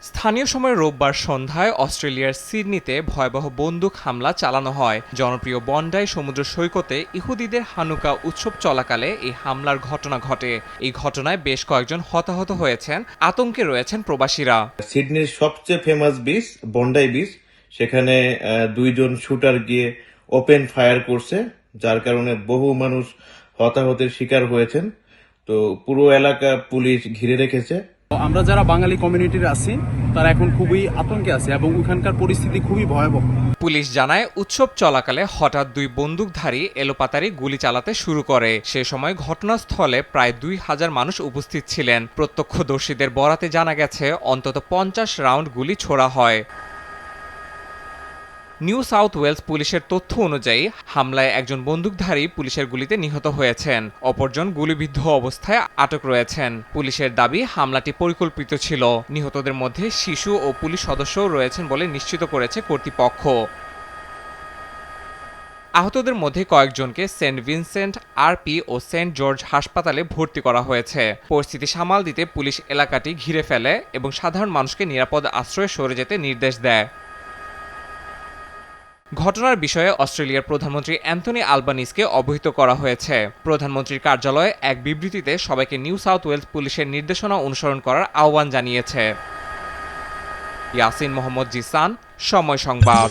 স্থানীয় সময় রোববার সন্ধ্যায় অস্ট্রেলিয়ার সিডনিতে ভয়াবহ বন্দুক হামলা চালানো হয়। জনপ্রিয় বন্ডাই সমুদ্র সৈকতে ইহুদিদের হানুকা উৎসব চলাকালে এই হামলার ঘটনা ঘটে। এই ঘটনায় বেশ কয়েকজন হতাহত হয়েছেন। আতঙ্কে রয়েছেন প্রবাসীরা। সিডনির সবচেয়ে ফেমাস বিচ বন্ডাই বিচ, সেখানে দুইজন শুটার গিয়ে ওপেন ফায়ার করছে, যার কারণে বহু মানুষ হতাহতের শিকার হয়েছেন। তো পুরো এলাকা পুলিশ ঘিরে রেখেছে। আমরা যারা বাঙালি কমিউনিটির আছি তারা এখন খুবই আতঙ্কে আছে এবং ওখানকার পরিস্থিতি খুবই ভয়াবহ। পুলিশ জানায় উৎসব চলাকালে হঠাৎ দুই বন্দুকধারী এলোপাতাড়ি গুলি চালাতে শুরু করে। সে সময় ঘটনাস্থলে প্রায় 2000 মানুষ উপস্থিত ছিলেন। প্রত্যক্ষদর্শীদের বরাতে জানা গেছে অন্তত 50 রাউন্ড গুলি ছোড়া হয়। নিউ সাউথ ওয়েলস পুলিশের তথ্য অনুযায়ী হামলায় একজন বন্দুকধারী পুলিশের গুলিতে নিহত হয়েছেন। অপরজন গুলিবিদ্ধ অবস্থায় আটক রয়েছেন। পুলিশের দাবি হামলাটি পরিকল্পিত ছিল। নিহতদের মধ্যে শিশু ও পুলিশ সদস্যও রয়েছেন বলে নিশ্চিত করেছে কর্তৃপক্ষ। আহতদের মধ্যে কয়েকজনকে সেন্ট ভিনসেন্ট আরপি ও সেন্ট জর্জ হাসপাতালে ভর্তি করা হয়েছে। পরিস্থিতি সামাল দিতে পুলিশ এলাকাটি ঘিরে ফেলে এবং সাধারণ মানুষকে নিরাপদ আশ্রয়ে সরে যেতে নির্দেশ দেয়। ঘটনার বিষয়ে অস্ট্রেলিয়ার প্রধানমন্ত্রী অ্যান্থনি আলবানিজকে অবহিত করা হয়েছে। প্রধানমন্ত্রীর কার্যালয় এক বিবৃতিতে সবাইকে নিউ সাউথ ওয়েলস পুলিশের নির্দেশনা অনুসরণ করার আহ্বান জানিয়েছে। ইয়াসিন মোহাম্মদ জিসান, সময় সংবাদ।